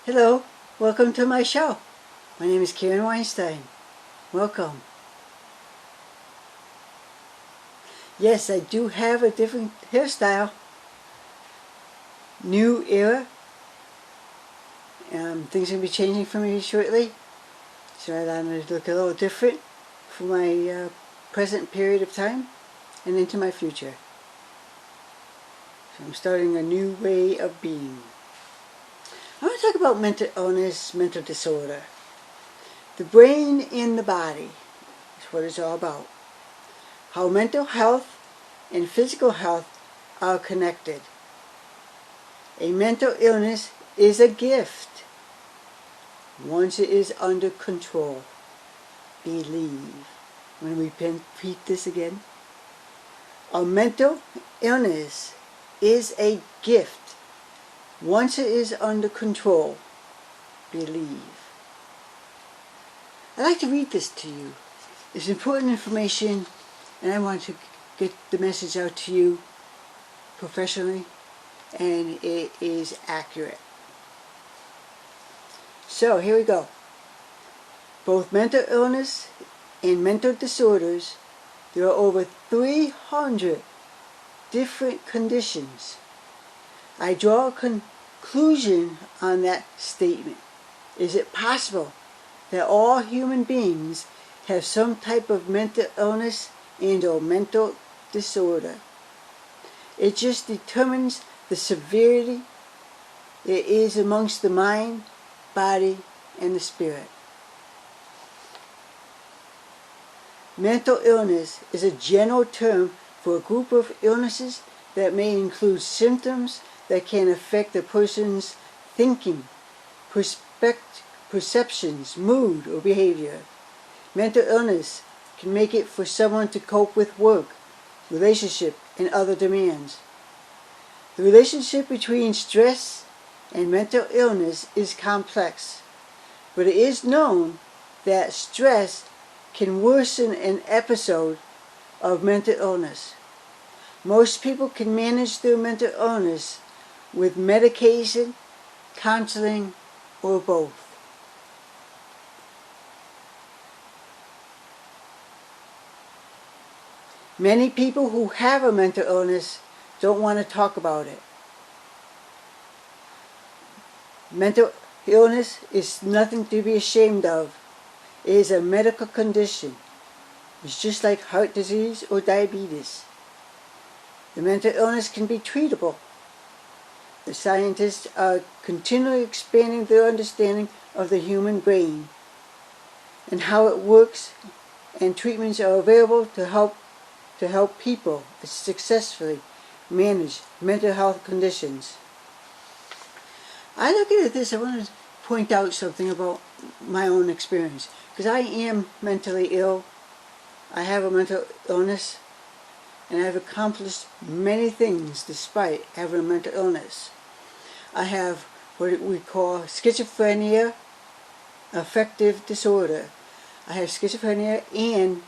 Hello, welcome to my show. My name is Karynn Weinstein. Welcome. Yes, I do have a different hairstyle. New era. Things are going to be changing for me shortly. So I'm going to look a little different for my present period of time and into my future. So I'm starting a new way of being. I want to talk about mental illness, mental disorder. The brain and the body is what it's all about. How mental health and physical health are connected. A mental illness is a gift once it is under control. Believe. I'm going to repeat this again. A mental illness is a gift once it is under control. Believe. I'd like to read this to you. It's important information, and I want to get the message out to you professionally, and it is accurate. So here we go. Both mental illness and mental disorders, there are over 300 different conditions. I draw a conclusion on that statement. Is it possible that all human beings have some type of mental illness and or mental disorder? It just determines the severity it is amongst the mind, body, and the spirit. Mental illness is a general term for a group of illnesses that may include symptoms that can affect a person's thinking, perceptions, mood, or behavior. Mental illness can make it for someone to cope with work, relationship, and other demands. The relationship between stress and mental illness is complex, but it is known that stress can worsen an episode of mental illness. Most people can manage their mental illness with medication, counseling, or both. Many people who have a mental illness don't want to talk about it. Mental illness is nothing to be ashamed of. It is a medical condition. It's just like heart disease or diabetes. The mental illness can be treatable. The scientists are continually expanding their understanding of the human brain and how it works, and treatments are available to help people successfully manage mental health conditions. I look at this, I want to point out something about my own experience, because I am mentally ill. I have a mental illness, and I've accomplished many things despite having a mental illness. I have what we call schizophrenia, affective disorder. I have schizophrenia, and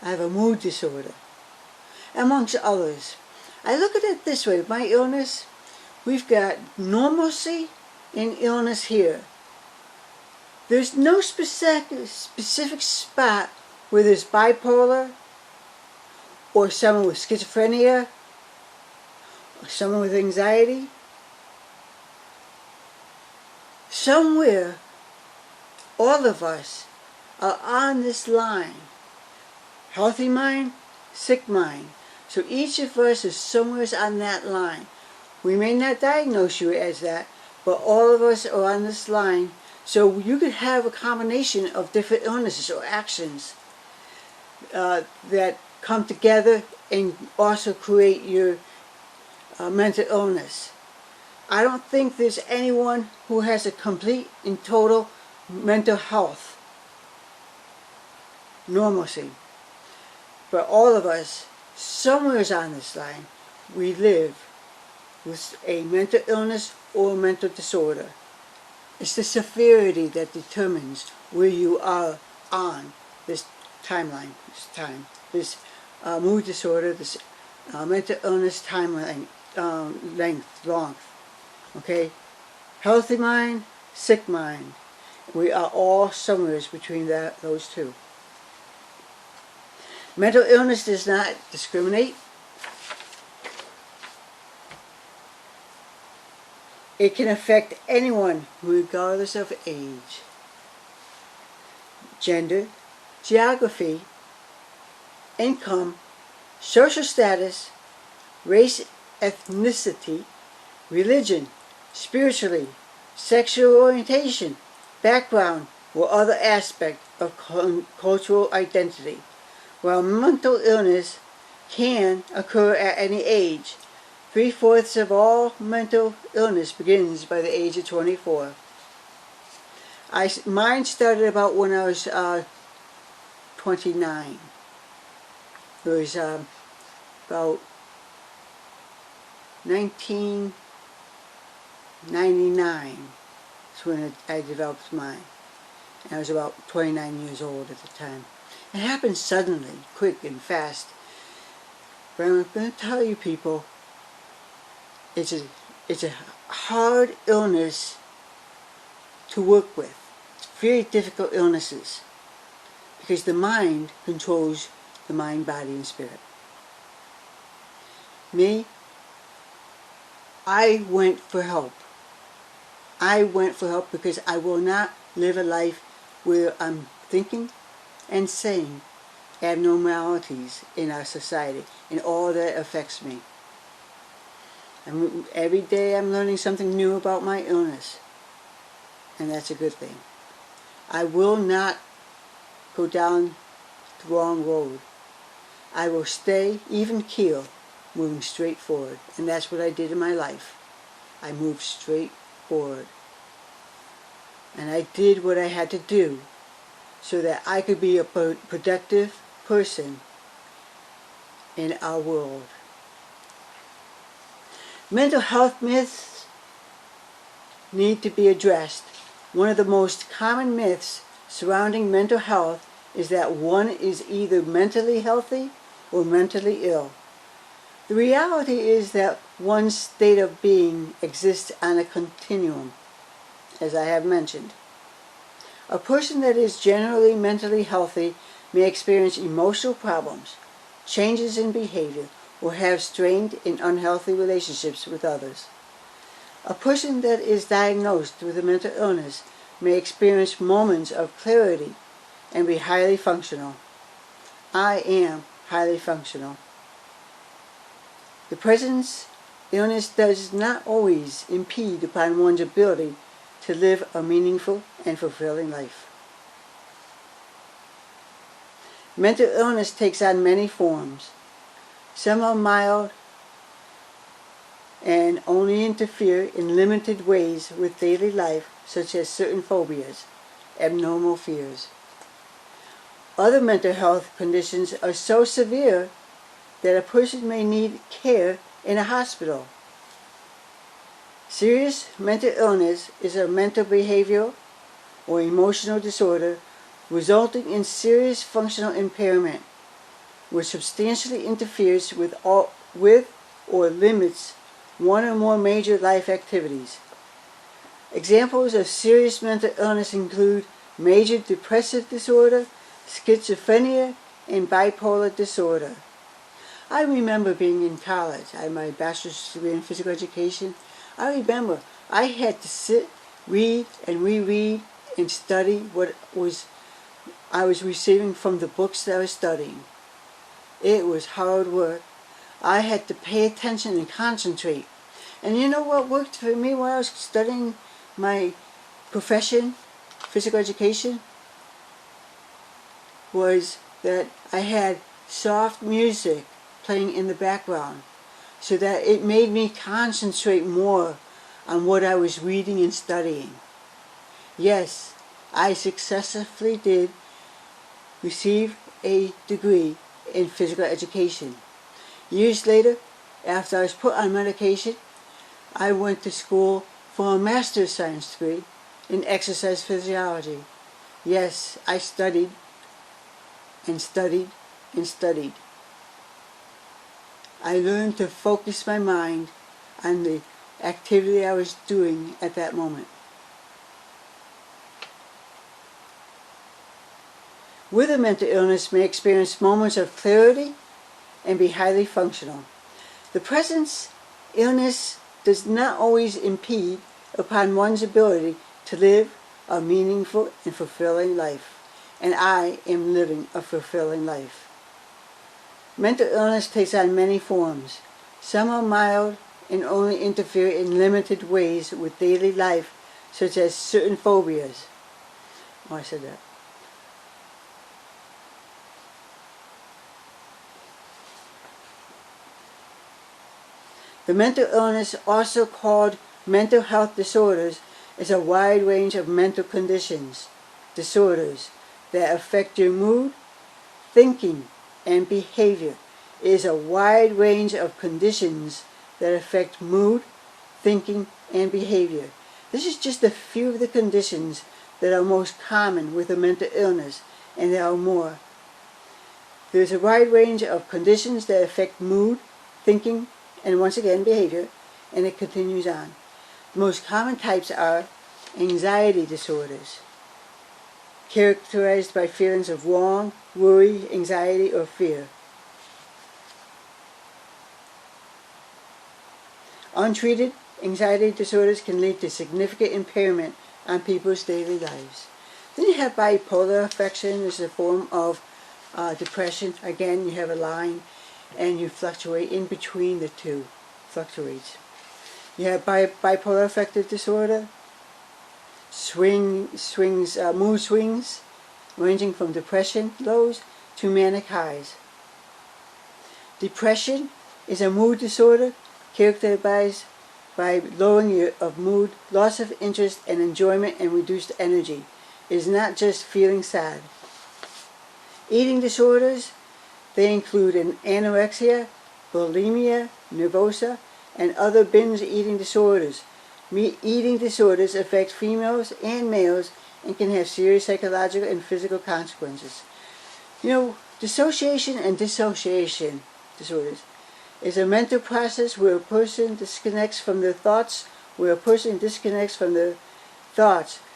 I have a mood disorder, amongst others. I look at it this way. My illness, we've got normalcy and illness here. There's no specific spot where there's bipolar, or someone with schizophrenia, or someone with anxiety. Somewhere, all of us are on this line. Healthy mind, sick mind. So each of us is somewhere on that line. We may not diagnose you as that, but all of us are on this line. So you could have a combination of different illnesses or actions that come together and also create your mental illness. I don't think there's anyone who has a complete and total mental health, normalcy. But all of us, somewhere on this line, we live with a mental illness or a mental disorder. It's the severity that determines where you are on this timeline, this mood disorder, this mental illness timeline, length. Okay? Healthy mind, sick mind. We are all somewhere between those two. Mental illness does not discriminate. It can affect anyone regardless of age, gender, geography, income, social status, race, ethnicity, religion, spirituality, sexual orientation, background, or other aspect of cultural identity. While mental illness can occur at any age, 3/4 of all mental illness begins by the age of 24. Mine started about when I was 29. It was about 1999 is when I developed mine. And I was about 29 years old at the time. It happened suddenly, quick and fast. But I'm going to tell you people, it's a hard illness to work with. It's very difficult illnesses because the mind controls the mind, body, and spirit. Me, I went for help. I went for help because I will not live a life where I'm thinking and saying abnormalities in our society and all that affects me. Every day I'm learning something new about my illness, and that's a good thing. I will not go down the wrong road. I will stay even keel, moving straight forward, and that's what I did in my life. I moved straight forward, and I did what I had to do so that I could be a productive person in our world. Mental health myths need to be addressed. One of the most common myths surrounding mental health is that one is either mentally healthy or mentally ill. The reality is that one's state of being exists on a continuum, as I have mentioned. A person that is generally mentally healthy may experience emotional problems, changes in behavior, or have strained and unhealthy relationships with others. A person that is diagnosed with a mental illness may experience moments of clarity and be highly functional. I am highly functional. The person's illness does not always impede upon one's ability to live a meaningful and fulfilling life. Mental illness takes on many forms. Some are mild and only interfere in limited ways with daily life, such as certain phobias, abnormal fears. Other mental health conditions are so severe that a person may need care in a hospital. Serious mental illness is a mental behavioral or emotional disorder resulting in serious functional impairment, which substantially interferes with or limits one or more major life activities. Examples of serious mental illness include major depressive disorder, schizophrenia, and bipolar disorder. I remember being in college. I had my bachelor's degree in physical education. I remember I had to sit, read, and reread and study what I was receiving from the books that I was studying. It was hard work. I had to pay attention and concentrate. And you know what worked for me while I was studying my profession, physical education, was that I had soft music playing in the background so that it made me concentrate more on what I was reading and studying. Yes, I successfully did receive a degree in physical education. Years later, after I was put on medication, I went to school for a master's science degree in exercise physiology. Yes, I studied and studied and studied. I learned to focus my mind on the activity I was doing at that moment. With a mental illness may experience moments of clarity and be highly functional. The present illness does not always impede upon one's ability to live a meaningful and fulfilling life, and I am living a fulfilling life. Mental illness takes on many forms. Some are mild and only interfere in limited ways with daily life, such as certain phobias. Oh, I said that. The mental illness, also called mental health disorders, is a wide range of mental conditions, disorders, that affect your mood, thinking, and behavior. It is a wide range of conditions that affect mood, thinking, and behavior. This is just a few of the conditions that are most common with a mental illness, and there are more. There is a wide range of conditions that affect mood, thinking, and once again behavior, and it continues on. The most common types are anxiety disorders, characterized by feelings of wrong, worry, anxiety, or fear. Untreated anxiety disorders can lead to significant impairment on people's daily lives. Then you have bipolar affection. This is a form of depression. Again, you have a line and you fluctuate in between the two. Fluctuates. You have bipolar affective disorder, mood swings, ranging from depression lows to manic highs. Depression is a mood disorder characterized by lowering of mood, loss of interest and enjoyment, and reduced energy. It is not just feeling sad. Eating disorders, they include an anorexia, bulimia, nervosa, and other binge eating disorders. Eating disorders affect females and males and can have serious psychological and physical consequences. Dissociation and dissociation disorders is a mental process where a person disconnects from their thoughts,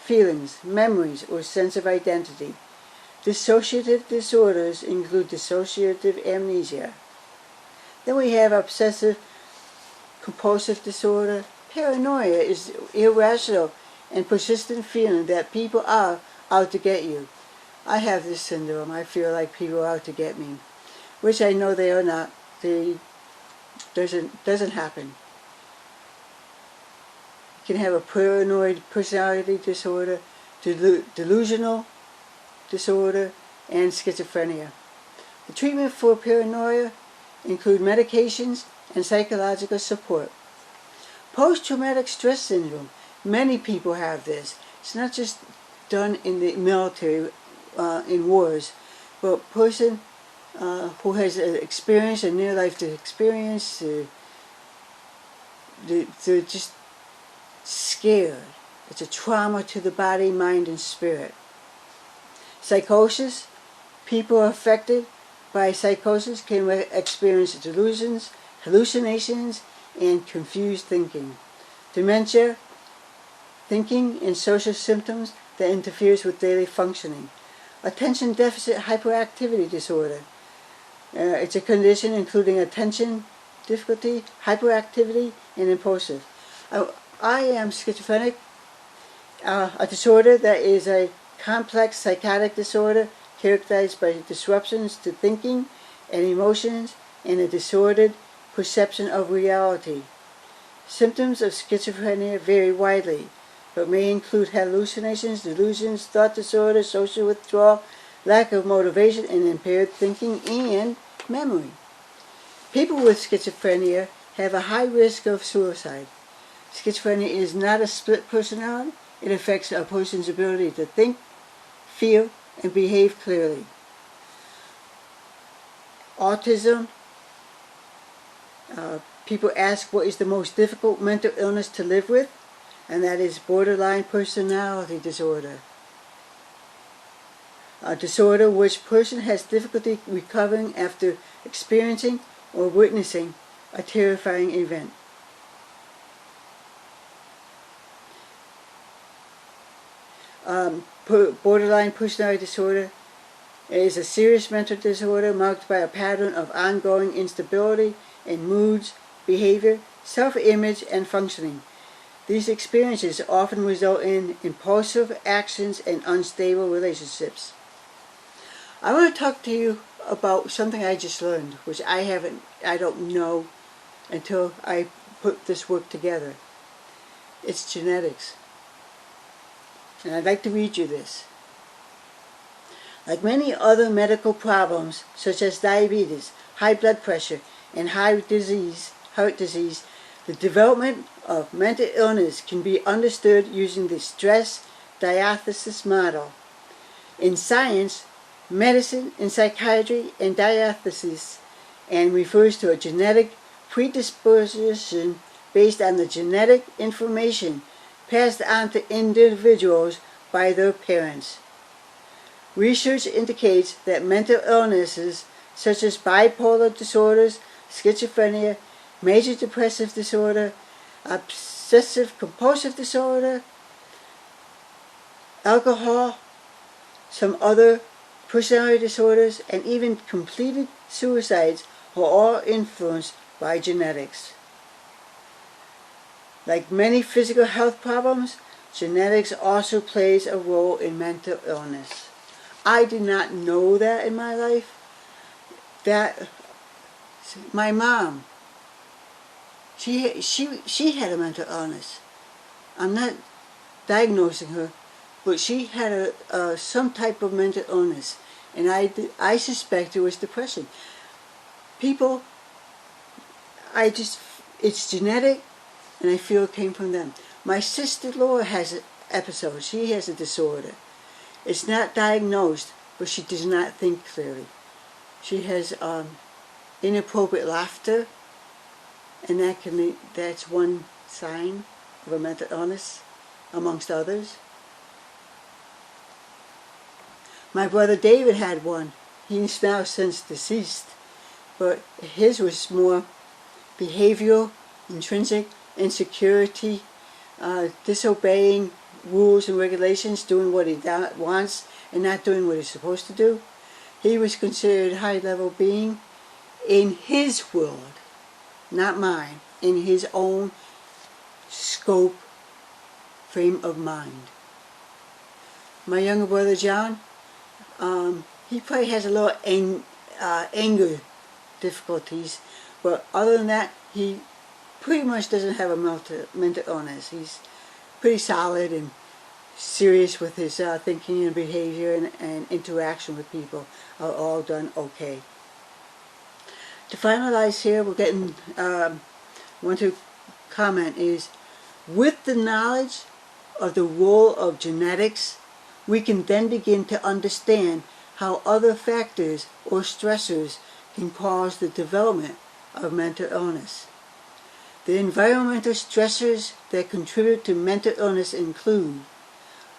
feelings, memories, or sense of identity. Dissociative disorders include dissociative amnesia. Then we have obsessive compulsive disorder. Paranoia is irrational and persistent feeling that people are out to get you. I have this syndrome. I feel like people are out to get me, which I know they are not. They doesn't happen. You can have a paranoid personality disorder, delusional disorder, and schizophrenia. The treatment for paranoia include medications and psychological support. Post-traumatic stress syndrome. Many people have this. It's not just done in the military, in wars, but a person who has experienced a near-life experience, they're just scared. It's a trauma to the body, mind, and spirit. Psychosis. People affected by psychosis can experience delusions, hallucinations, and confused thinking. Dementia, thinking and social symptoms that interferes with daily functioning. Attention deficit hyperactivity disorder. It's a condition including attention difficulty, hyperactivity, and impulsive. I am schizophrenic, a disorder that is a complex psychotic disorder characterized by disruptions to thinking and emotions and a disordered perception of reality. Symptoms of schizophrenia vary widely, but may include hallucinations, delusions, thought disorder, social withdrawal, lack of motivation, and impaired thinking and memory. People with schizophrenia have a high risk of suicide. Schizophrenia is not a split personality. It affects a person's ability to think, feel, and behave clearly. Autism. People ask what is the most difficult mental illness to live with, and that is borderline personality disorder. A disorder which person has difficulty recovering after experiencing or witnessing a terrifying event. Borderline personality disorder is a serious mental disorder marked by a pattern of ongoing instability in moods, behavior, self-image, and functioning. These experiences often result in impulsive actions and unstable relationships. I want to talk to you about something I just learned, which I don't know until I put this work together. It's genetics. And I'd like to read you this. Like many other medical problems, such as diabetes, high blood pressure, and heart disease, the development of mental illness can be understood using the stress diathesis model. In science, medicine, and psychiatry, and diathesis, and refers to a genetic predisposition based on the genetic information passed on to individuals by their parents. Research indicates that mental illnesses such as bipolar disorders, schizophrenia, major depressive disorder, obsessive compulsive disorder, alcohol, some other personality disorders, and even completed suicides are all influenced by genetics. Like many physical health problems, genetics also plays a role in mental illness. I did not know that in my life. That my mom, she had a mental illness. I'm not diagnosing her, but she had some type of mental illness, and I suspect it was depression. People, it's genetic, and I feel it came from them. My sister Laura has an episode. She has a disorder. It's not diagnosed, but she does not think clearly. She has inappropriate laughter, and that's one sign of a mental illness, amongst others. My brother David had one. He's now since deceased, but his was more behavioral, intrinsic, insecurity, disobeying rules and regulations, doing what he wants and not doing what he's supposed to do. He was considered a high-level being in his world, not mine, in his own scope, frame of mind. My younger brother John, he probably has a little anger difficulties, but other than that, he pretty much doesn't have a mental illness. He's pretty solid and serious with his thinking and behavior and interaction with people are all done okay. To finalize here, we're getting want to comment is, with the knowledge of the role of genetics, we can then begin to understand how other factors or stressors can cause the development of mental illness. The environmental stressors that contribute to mental illness include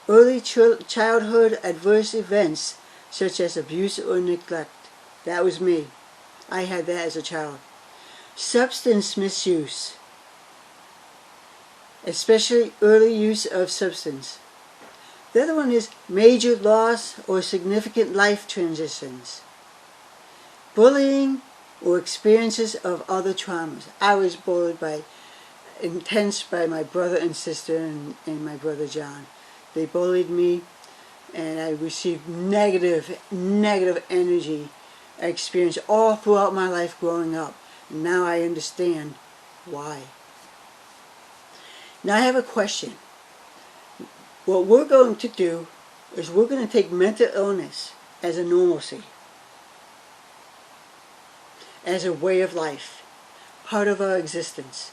early childhood adverse events such as abuse or neglect. That was me. I had that as a child. Substance misuse, especially early use of substance. The other one is major loss or significant life transitions. Bullying or experiences of other traumas. I was bullied by my brother and sister and my brother John. They bullied me, and I received negative energy experience all throughout my life growing up. And now I understand why. Now I have a question. What we're going to do is we're going to take mental illness as a normalcy, as a way of life, part of our existence.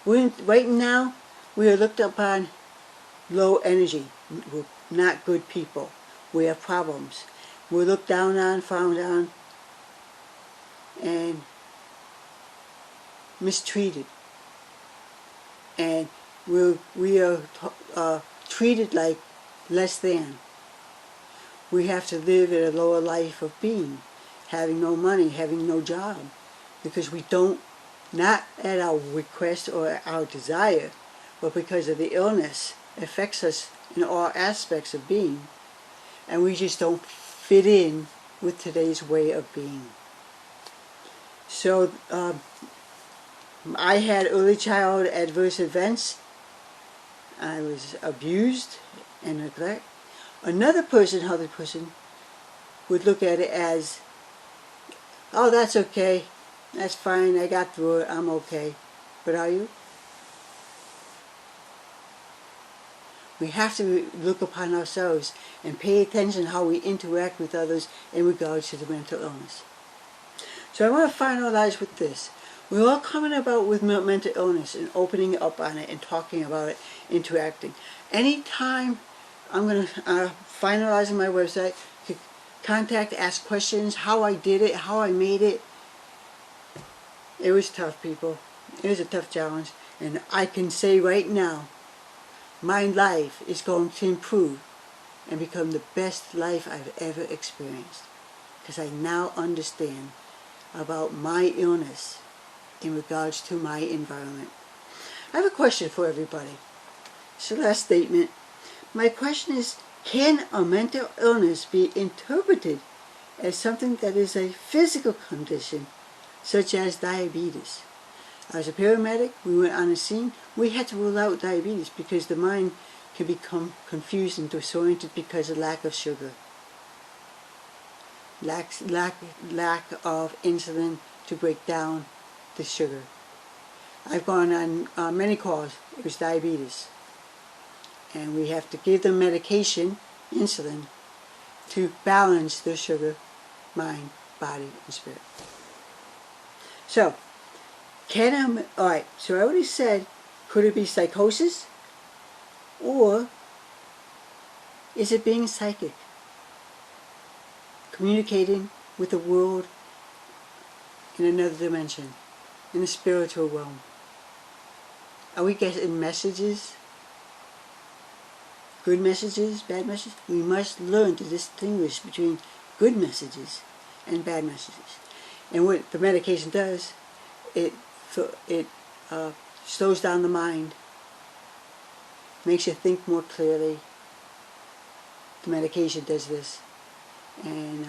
Right now, we are looked upon low energy. We're not good people. We have problems. We're looked down on, frowned on, and mistreated. And we are treated like less than. We have to live at a lower life of being, having no money, having no job, because we don't, not at our request or our desire, but because of the illness, affects us in all aspects of being, and we just don't fit in with today's way of being. So I had early childhood adverse events. I was abused and neglected. Another person, other person, would look at it as, oh, that's okay, that's fine, I got through it, I'm okay. But are you? We have to look upon ourselves and pay attention how we interact with others in regards to the mental illness. So I want to finalize with this. We're all coming about with mental illness and opening up on it and talking about it, interacting. Anytime I'm going to finalize on my website, contact, ask questions, how I did it, how I made it. It was tough, people. It was a tough challenge. And I can say right now, my life is going to improve and become the best life I've ever experienced. Because I now understand about my illness in regards to my environment. I have a question for everybody. It's the last statement. My question is, can a mental illness be interpreted as something that is a physical condition, such as diabetes? As a paramedic, we went on a scene. We had to rule out diabetes because the mind can become confused and disoriented because of lack of sugar. Lack of insulin to break down the sugar. I've gone on many calls. It was diabetes. And we have to give them medication, insulin, to balance their sugar, mind, body, and spirit. So, alright, so I already said, could it be psychosis? Or is it being psychic? Communicating with the world in another dimension, in the spiritual realm. Are we getting messages? Good messages, bad messages? We must learn to distinguish between good messages and bad messages. And what the medication does, it slows down the mind, makes you think more clearly. The medication does this. And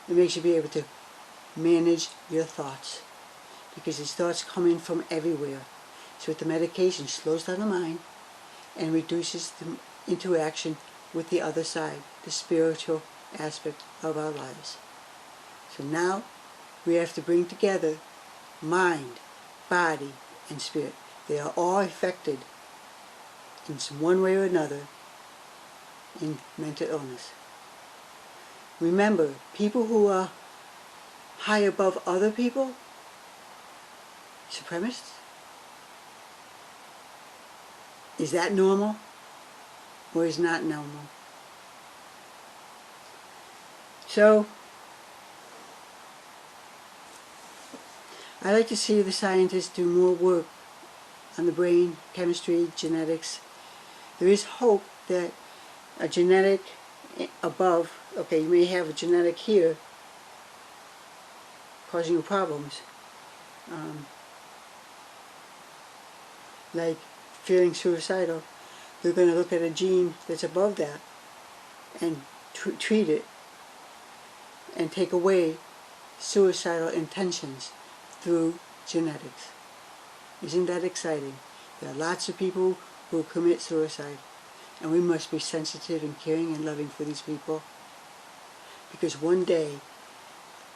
it makes you be able to manage your thoughts, because these thoughts come in from everywhere. So with the medication, slows down the mind and reduces the interaction with the other side, the spiritual aspect of our lives. So now we have to bring together mind, body, and spirit. They are all affected in one way or another in mental illness. Remember, people who are high above other people, supremacists, is that normal or is not normal? So, I like to see the scientists do more work on the brain, chemistry, genetics. There is hope that a genetic above, okay, you may have a genetic here causing you problems, like feeling suicidal. They're going to look at a gene that's above that and treat it and take away suicidal intentions through genetics. Isn't that exciting? There are lots of people who commit suicide, and we must be sensitive and caring and loving for these people, because one day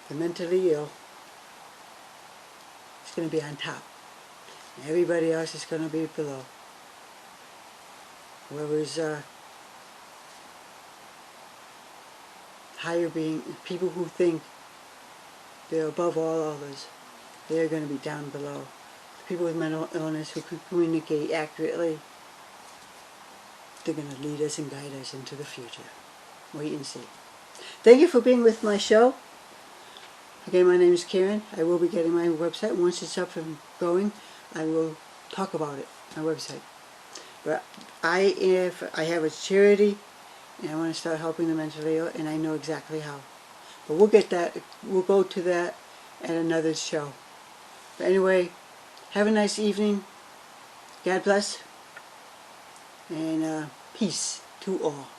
the mentally ill is going to be on top and everybody else is going to be below. Whoever's higher being, people who think they're above all others, they're going to be down below. People with mental illness who can communicate accurately, they're going to lead us and guide us into the future. Wait and see. Thank you for being with my show. Again, my name is Karynn. I will be getting my website. Once it's up and going, I will talk about it, my website. But I have a charity, and I want to start helping the mentally ill, and I know exactly how. But we'll get that. We'll go to that at another show. But anyway, have a nice evening. God bless. And peace. to all.